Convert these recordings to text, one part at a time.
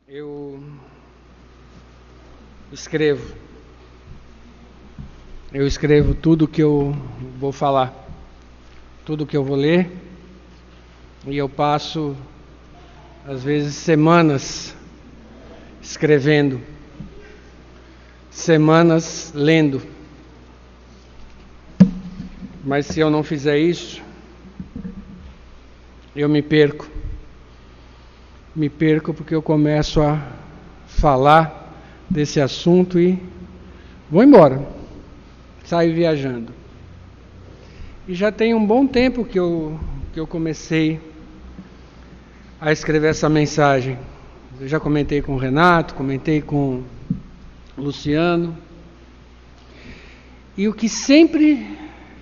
Eu escrevo tudo que eu vou falar, tudo que eu vou ler, e eu passo, às vezes, semanas escrevendo, semanas lendo. Mas se eu não fizer isso, eu me perco. Me perco porque eu começo a falar desse assunto e vou embora, saio viajando. E já tem um bom tempo que eu comecei a escrever essa mensagem. Eu já comentei com o Renato, comentei com o Luciano. E o que sempre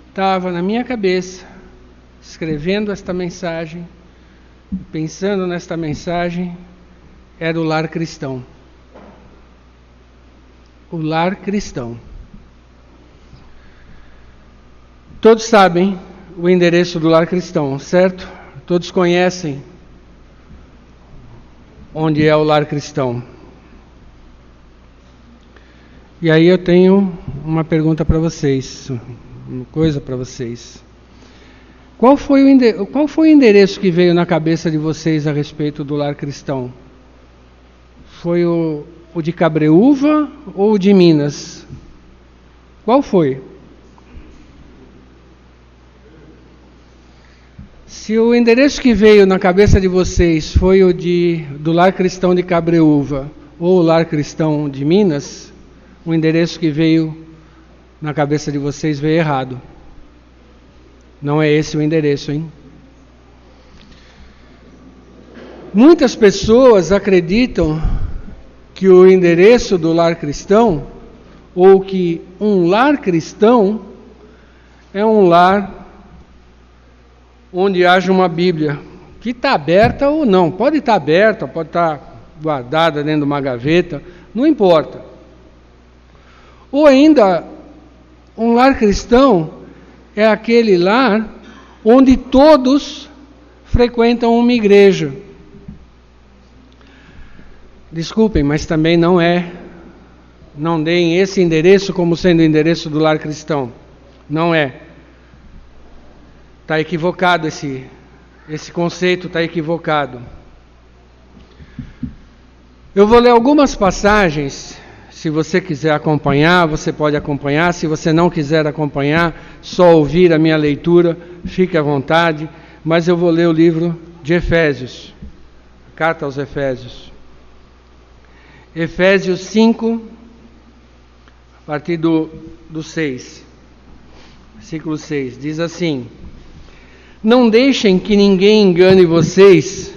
estava na minha cabeça, escrevendo esta mensagem, pensando nesta mensagem, era o lar cristão. O lar cristão. Todos sabem o endereço do lar cristão, certo? Todos conhecem onde é o lar cristão. E aí eu tenho uma pergunta para vocês, uma coisa para vocês. Qual foi o endereço que veio na cabeça de vocês a respeito do lar cristão? Foi o de Cabreúva ou o de Minas? Qual foi? Se o endereço que veio na cabeça de vocês foi o do lar cristão de Cabreúva ou o lar cristão de Minas, o endereço que veio na cabeça de vocês veio errado. Não é esse o endereço, hein? Muitas pessoas acreditam que o endereço do lar cristão, ou que um lar cristão, é um lar onde haja uma Bíblia, que está aberta ou não. Pode estar aberta, pode estar guardada dentro de uma gaveta, não importa. Ou ainda, um lar cristão é aquele lar onde todos frequentam uma igreja. Desculpem, mas também não é. Não deem esse endereço como sendo o endereço do lar cristão. Não é. Está equivocado esse conceito, está equivocado. Eu vou ler algumas passagens. Se você quiser acompanhar, você pode acompanhar. Se você não quiser acompanhar, só ouvir a minha leitura, fique à vontade. Mas eu vou ler o livro de Efésios, carta aos Efésios. Efésios 5, a partir do 6, versículo 6, diz assim: Não deixem que ninguém engane vocês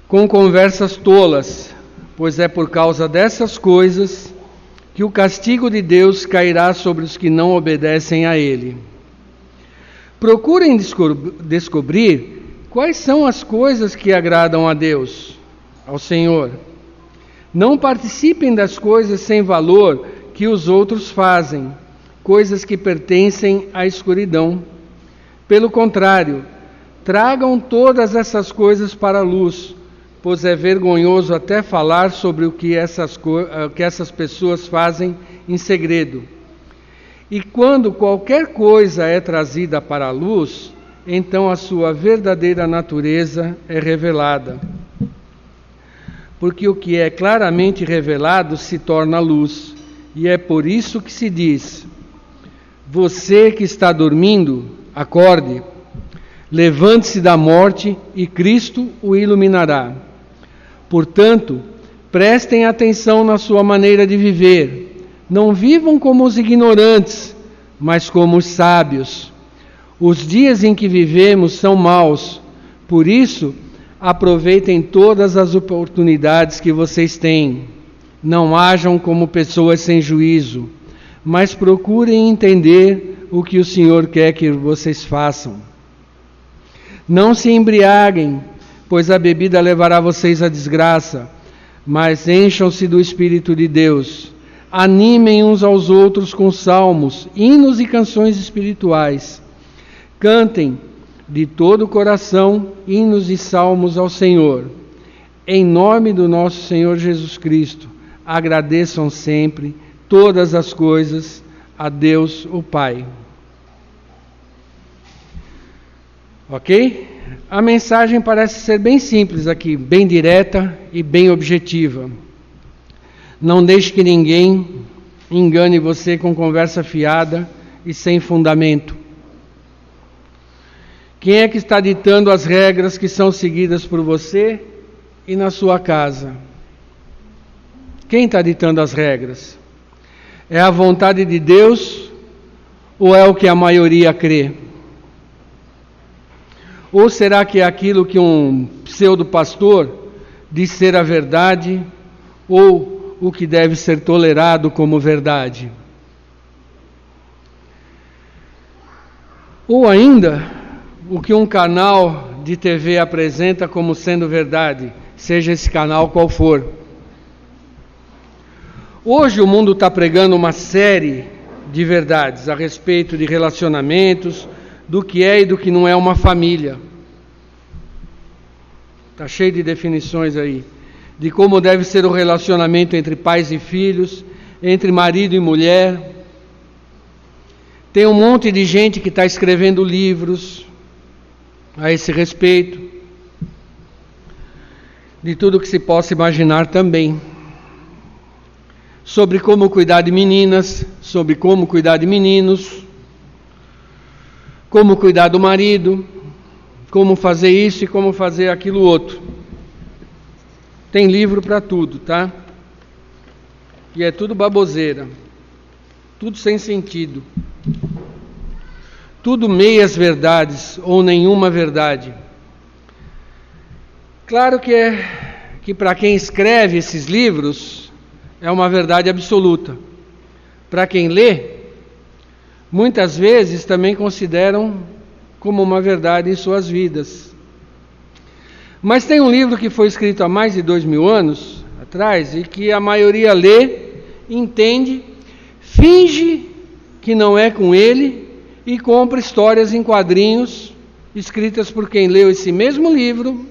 com conversas tolas, pois é por causa dessas coisas que o castigo de Deus cairá sobre os que não obedecem a Ele. Procurem descobrir quais são as coisas que agradam a Deus, ao Senhor. Não participem das coisas sem valor que os outros fazem, coisas que pertencem à escuridão. Pelo contrário, tragam todas essas coisas para a luz, pois é vergonhoso até falar sobre o que essas pessoas fazem em segredo. E quando qualquer coisa é trazida para a luz, então a sua verdadeira natureza é revelada. Porque o que é claramente revelado se torna luz, e é por isso que se diz: Você que está dormindo, acorde, levante-se da morte e Cristo o iluminará. Portanto, prestem atenção na sua maneira de viver. Não vivam como os ignorantes, mas como os sábios. Os dias em que vivemos são maus, por isso, aproveitem todas as oportunidades que vocês têm. Não hajam como pessoas sem juízo, mas procurem entender o que o Senhor quer que vocês façam. Não se embriaguem, pois a bebida levará vocês à desgraça, mas encham-se do Espírito de Deus. Animem uns aos outros com salmos, hinos e canções espirituais. Cantem de todo o coração hinos e salmos ao Senhor. em nome do nosso Senhor Jesus Cristo, agradeçam sempre todas as coisas a Deus o Pai. Ok? A mensagem parece ser bem simples aqui, bem direta e bem objetiva. Não deixe que ninguém engane você com conversa fiada e sem fundamento. Quem é que está ditando as regras que são seguidas por você e na sua casa? Quem está ditando as regras? É a vontade de Deus ou é o que a maioria crê? Ou será que é aquilo que um pseudo-pastor diz ser a verdade ou o que deve ser tolerado como verdade? Ou ainda, o que um canal de TV apresenta como sendo verdade, seja esse canal qual for. Hoje o mundo está pregando uma série de verdades a respeito de relacionamentos, do que é e do que não é uma família. Está cheio de definições aí, de como deve ser o relacionamento entre pais e filhos, entre marido e mulher. Tem um monte de gente que está escrevendo livros a esse respeito, de tudo que se possa imaginar também, sobre como cuidar de meninas, sobre como cuidar de meninos, como cuidar do marido, como fazer isso e como fazer aquilo outro. Tem livro para tudo, tá? E é tudo baboseira, tudo sem sentido, tudo meias verdades ou nenhuma verdade. Claro que para quem escreve esses livros é uma verdade absoluta. Para quem lê, muitas vezes também consideram como uma verdade em suas vidas. Mas tem um livro que foi escrito há mais de 2000 anos atrás e que a maioria lê, entende, finge que não é com ele e compra histórias em quadrinhos escritas por quem leu esse mesmo livro,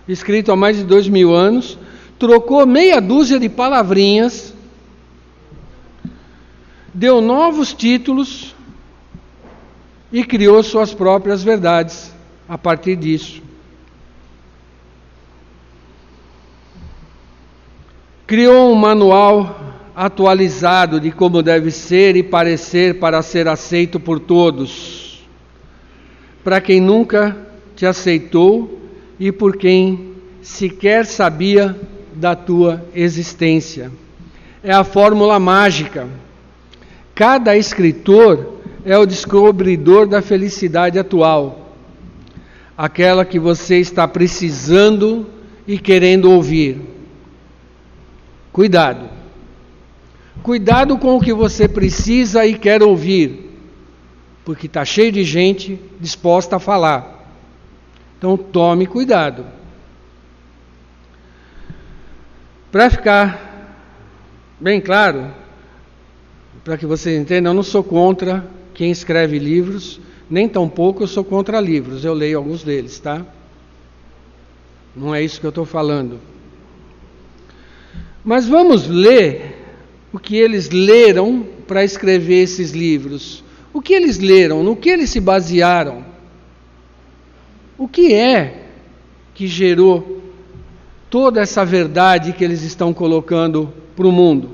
escrito há mais de 2000 anos, trocou meia dúzia de palavrinhas, deu novos títulos e criou suas próprias verdades a partir disso. Criou um manual atualizado de como deve ser e parecer para ser aceito por todos, para quem nunca te aceitou e por quem sequer sabia da tua existência. É a fórmula mágica. Cada escritor é o descobridor da felicidade atual, aquela que você está precisando e querendo ouvir. Cuidado. Cuidado com o que você precisa e quer ouvir, porque está cheio de gente disposta a falar. Então tome cuidado. Para ficar bem claro, para que vocês entendam, eu não sou contra quem escreve livros, nem tampouco eu sou contra livros, eu leio alguns deles, tá? Não é isso que eu estou falando. Mas vamos ler o que eles leram para escrever esses livros. O que eles leram, no que eles se basearam. O que é que gerou toda essa verdade que eles estão colocando para o mundo?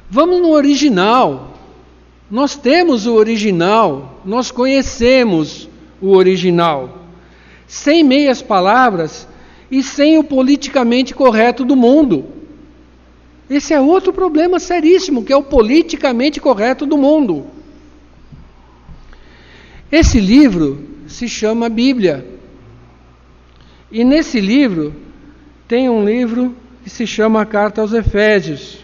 Vamos no original. Nós temos o original, nós conhecemos o original. Sem meias palavras e sem o politicamente correto do mundo. Esse é outro problema seríssimo, que é o politicamente correto do mundo. Esse livro se chama Bíblia. E nesse livro tem um livro que se chama a Carta aos Efésios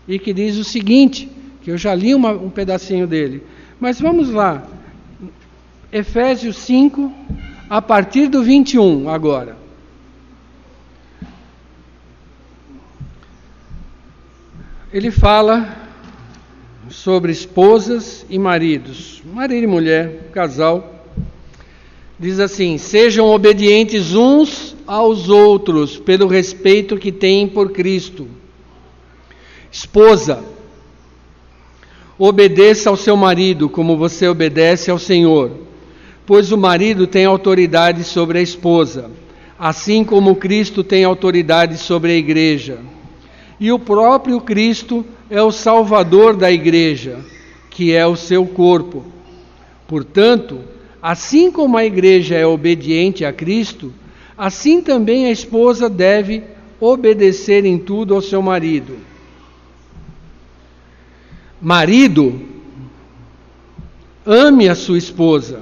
e que diz o seguinte, que eu já li um pedacinho dele. Mas vamos lá. Efésios 5, a partir do 21 agora. Ele fala sobre esposas e maridos, marido e mulher, casal. Diz assim: sejam obedientes uns aos outros pelo respeito que têm por Cristo. Esposa, obedeça ao seu marido como você obedece ao Senhor, pois o marido tem autoridade sobre a esposa, assim como Cristo tem autoridade sobre a igreja. E o próprio Cristo é o Salvador da igreja, que é o seu corpo. Portanto, assim como a igreja é obediente a Cristo, assim também a esposa deve obedecer em tudo ao seu marido. Marido, ame a sua esposa,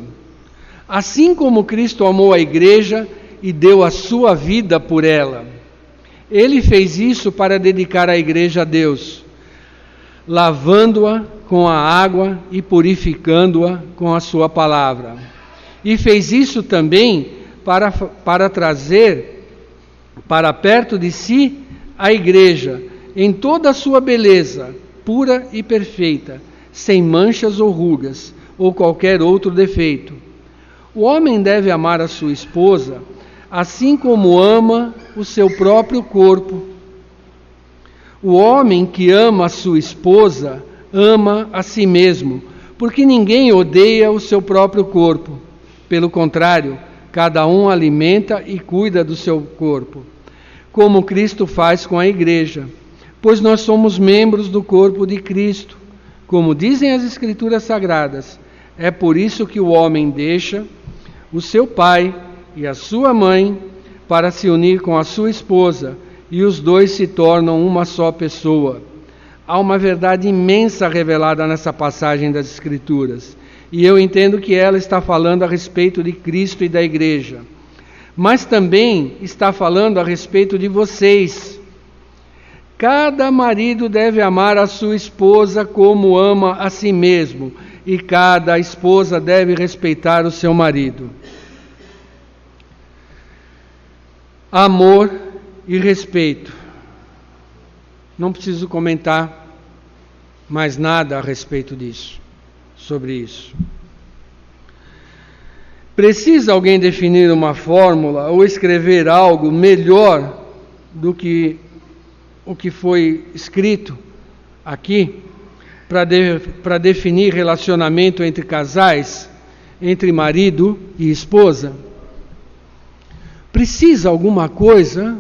assim como Cristo amou a igreja e deu a sua vida por ela. Ele fez isso para dedicar a igreja a Deus, lavando-a com a água e purificando-a com a sua palavra. E fez isso também para trazer para perto de si a igreja, em toda a sua beleza, pura e perfeita, sem manchas ou rugas, ou qualquer outro defeito. O homem deve amar a sua esposa, assim como ama o seu próprio corpo. O homem que ama a sua esposa, ama a si mesmo, porque ninguém odeia o seu próprio corpo. Pelo contrário, cada um alimenta e cuida do seu corpo, como Cristo faz com a igreja, pois nós somos membros do corpo de Cristo. Como dizem as Escrituras Sagradas, é por isso que o homem deixa o seu pai e a sua mãe para se unir com a sua esposa, e os dois se tornam uma só pessoa. Há uma verdade imensa revelada nessa passagem das Escrituras, e eu entendo que ela está falando a respeito de Cristo e da igreja, mas também está falando a respeito de vocês. Cada marido deve amar a sua esposa como ama a si mesmo, e cada esposa deve respeitar o seu marido. Amor e respeito. Não preciso comentar mais nada a respeito disso, sobre isso. Precisa alguém definir uma fórmula ou escrever algo melhor do que o que foi escrito aqui para definir relacionamento entre casais, entre marido e esposa? Precisa alguma coisa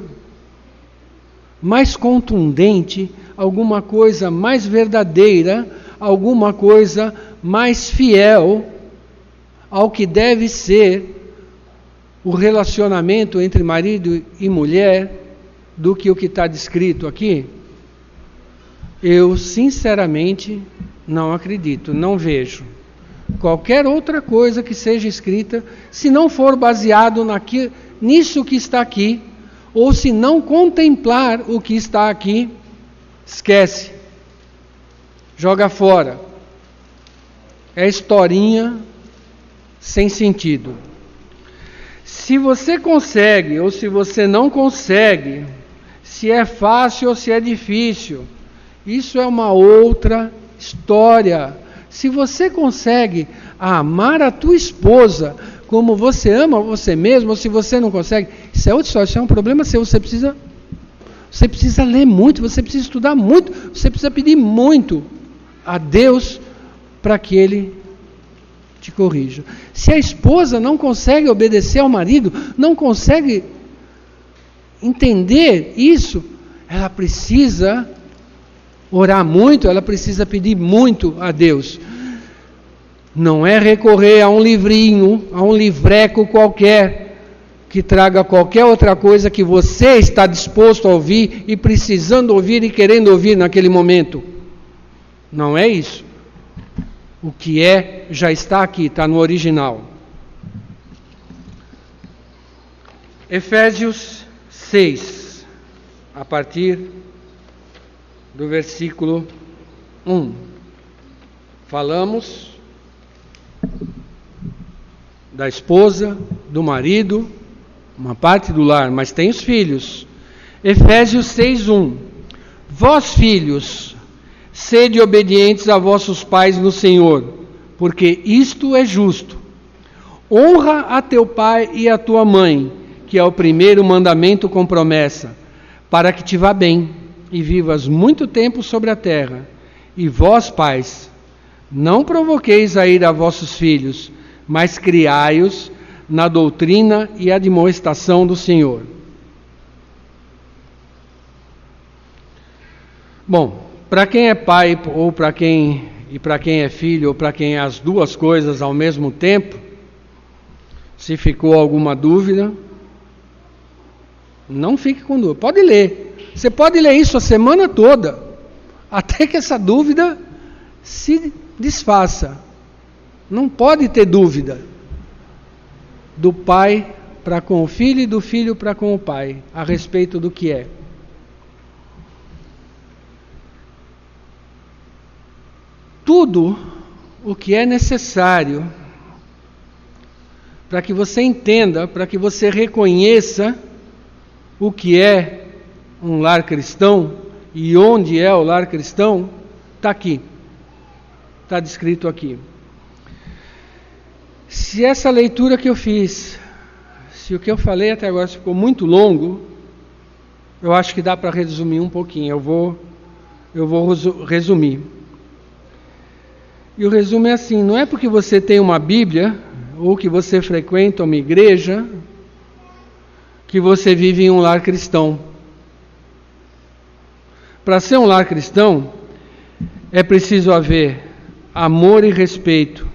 mais contundente, alguma coisa mais verdadeira, alguma coisa mais fiel ao que deve ser o relacionamento entre marido e mulher do que o que está descrito aqui? Eu, sinceramente, não acredito, não vejo qualquer outra coisa que seja escrita, se não for baseado nisso que está aqui, ou se não contemplar o que está aqui, esquece, joga fora. É historinha sem sentido. Se você consegue ou se você não consegue, se é fácil ou se é difícil, isso é uma outra história. Se você consegue amar a tua esposa como você ama você mesmo, ou se você não consegue, isso é outra história, isso é um problema seu. Você precisa ler muito, você precisa estudar muito, você precisa pedir muito a Deus para que Ele te corrija. Se a esposa não consegue obedecer ao marido, não consegue entender isso, ela precisa orar muito, ela precisa pedir muito a Deus. Não é recorrer a um livrinho, a um livreco qualquer, que traga qualquer outra coisa que você está disposto a ouvir e precisando ouvir e querendo ouvir naquele momento. Não é isso. O que é, já está aqui, está no original. Efésios 6, a partir do versículo 1. Falamos da esposa, do marido, uma parte do lar, mas tem os filhos. Efésios 6:1. Vós, filhos, sede obedientes a vossos pais no Senhor, porque isto é justo. Honra a teu pai e a tua mãe, que é o primeiro mandamento com promessa, para que te vá bem e vivas muito tempo sobre a terra. E vós, pais, não provoqueis a ira a vossos filhos, mas criai-os na doutrina e admoestação do Senhor. Bom, para quem é pai ou para quem é filho ou para quem é as duas coisas ao mesmo tempo, se ficou alguma dúvida, não fique com dúvida. Pode ler. Você pode ler isso a semana toda, até que essa dúvida se desfaça. Não pode ter dúvida do pai para com o filho e do filho para com o pai a respeito do que é. Tudo o que é necessário para que você entenda, para que você reconheça o que é um lar cristão e onde é o lar cristão, está aqui, está descrito aqui. Se essa leitura que eu fiz, se o que eu falei até agora ficou muito longo, eu acho que dá para resumir um pouquinho. Eu vou resumir. E o resumo é assim: não é porque você tem uma Bíblia ou que você frequenta uma igreja que você vive em um lar cristão. Para ser um lar cristão, é preciso haver amor e respeito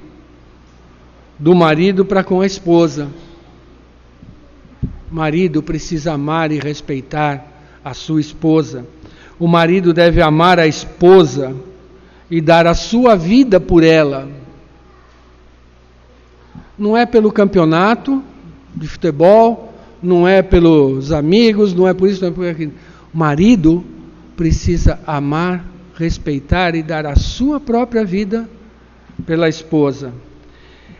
do marido para com a esposa. O marido precisa amar e respeitar a sua esposa. O marido deve amar a esposa e dar a sua vida por ela. Não é pelo campeonato de futebol, não é pelos amigos, não é por isso, não é por aquilo. O marido precisa amar, respeitar e dar a sua própria vida pela esposa.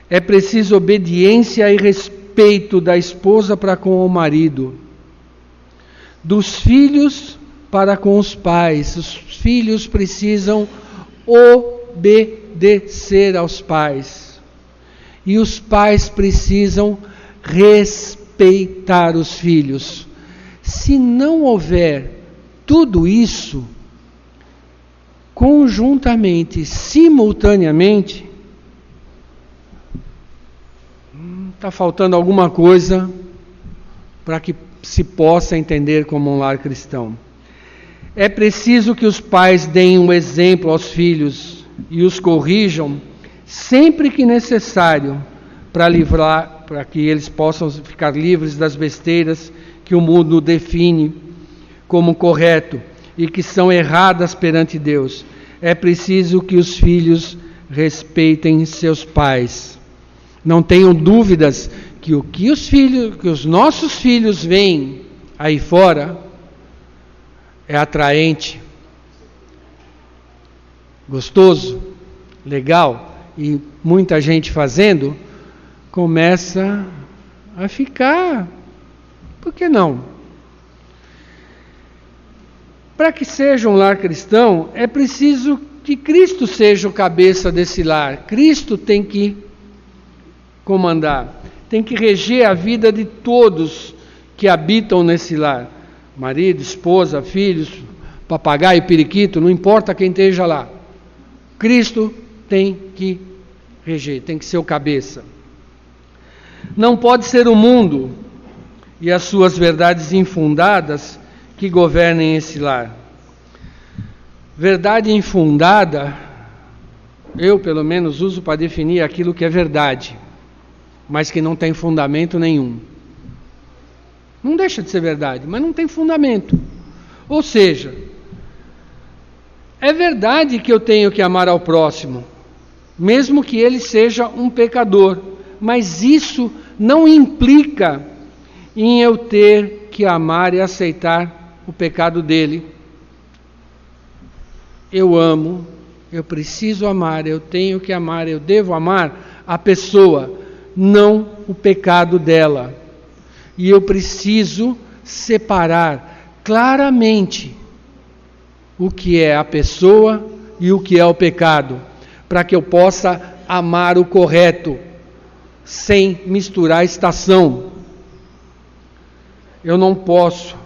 É preciso obediência e respeito da esposa para com o marido, dos filhos para com os pais. Os filhos precisam obedecer aos pais. E os pais precisam respeitar os filhos. Se não houver tudo isso conjuntamente, simultaneamente, está faltando alguma coisa para que se possa entender como um lar cristão. É preciso que os pais deem um exemplo aos filhos e os corrijam sempre que necessário para que eles possam ficar livres das besteiras que o mundo define como correto e que são erradas perante Deus. É preciso que os filhos respeitem seus pais. Não tenham dúvidas que que os nossos filhos veem aí fora é atraente, gostoso, legal, e muita gente fazendo, começa a ficar, por que não? Para que seja um lar cristão, é preciso que Cristo seja o cabeça desse lar. Cristo tem que comandar, tem que reger a vida de todos que habitam nesse lar. Marido, esposa, filhos, papagaio, periquito, não importa quem esteja lá. Cristo tem que reger, tem que ser o cabeça. Não pode ser o mundo e as suas verdades infundadas que governem esse lar. Verdade infundada, eu pelo menos uso para definir aquilo que é verdade, mas que não tem fundamento nenhum. Não deixa de ser verdade, mas não tem fundamento. Ou seja, é verdade que eu tenho que amar ao próximo, mesmo que ele seja um pecador, mas isso não implica em eu ter que amar e aceitar o pecado dele. Eu amo, eu preciso amar, eu tenho que amar, eu devo amar a pessoa, não o pecado dela. E eu preciso separar claramente o que é a pessoa e o que é o pecado, para que eu possa amar o correto, sem misturar estação. eu não posso,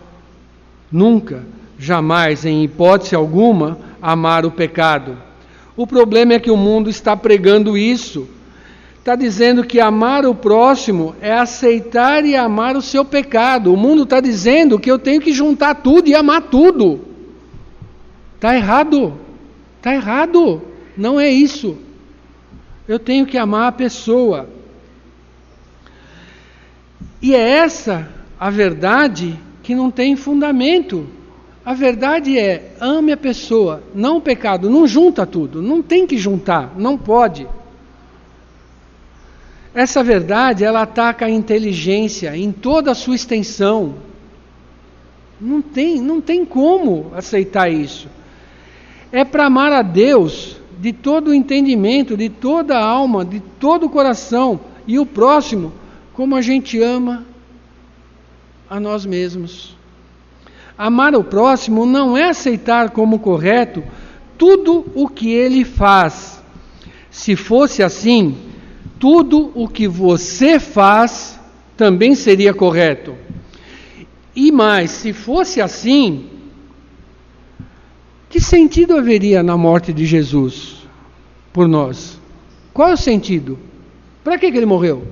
nunca, jamais, em hipótese alguma, amar o pecado. O problema é que o mundo está pregando isso. Está dizendo que amar o próximo é aceitar e amar o seu pecado. O mundo está dizendo que eu tenho que juntar tudo e amar tudo. Está errado. Está errado. Não é isso. Eu tenho que amar a pessoa. E é essa a verdade que não tem fundamento. A verdade é, ame a pessoa, não o pecado. Não junta tudo. Não tem que juntar. Não pode. Essa verdade, ela ataca a inteligência em toda a sua extensão. Não tem como aceitar isso. É para amar a Deus de todo o entendimento, de toda a alma, de todo o coração, e o próximo como a gente ama a nós mesmos. Amar o próximo não é aceitar como correto tudo o que ele faz. Se fosse assim, tudo o que você faz também seria correto. E mais, se fosse assim, que sentido haveria na morte de Jesus por nós? Qual é o sentido? Para que ele morreu?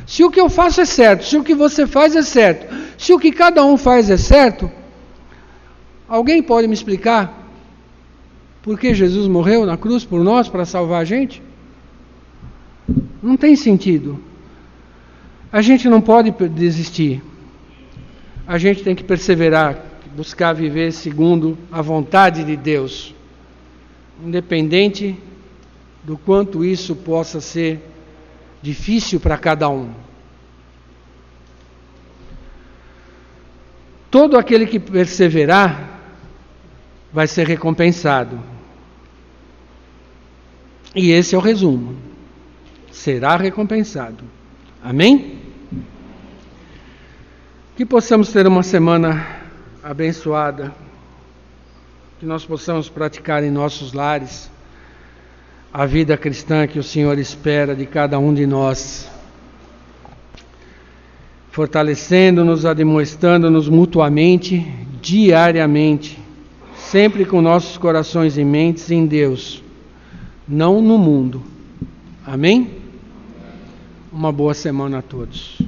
Se o que eu faço é certo, se o que você faz é certo, se o que cada um faz é certo, alguém pode me explicar por que Jesus morreu na cruz por nós, para salvar a gente? Não tem sentido. A gente não pode desistir. A gente tem que perseverar, buscar viver segundo a vontade de Deus, independente do quanto isso possa ser difícil para cada um. Todo aquele que perseverar vai ser recompensado. E esse é o resumo. Será recompensado. Amém? Que possamos ter uma semana abençoada, que nós possamos praticar em nossos lares a vida cristã que o Senhor espera de cada um de nós, fortalecendo-nos, admoestando-nos mutuamente, diariamente, sempre com nossos corações e mentes em Deus, não no mundo. Amém? Uma boa semana a todos.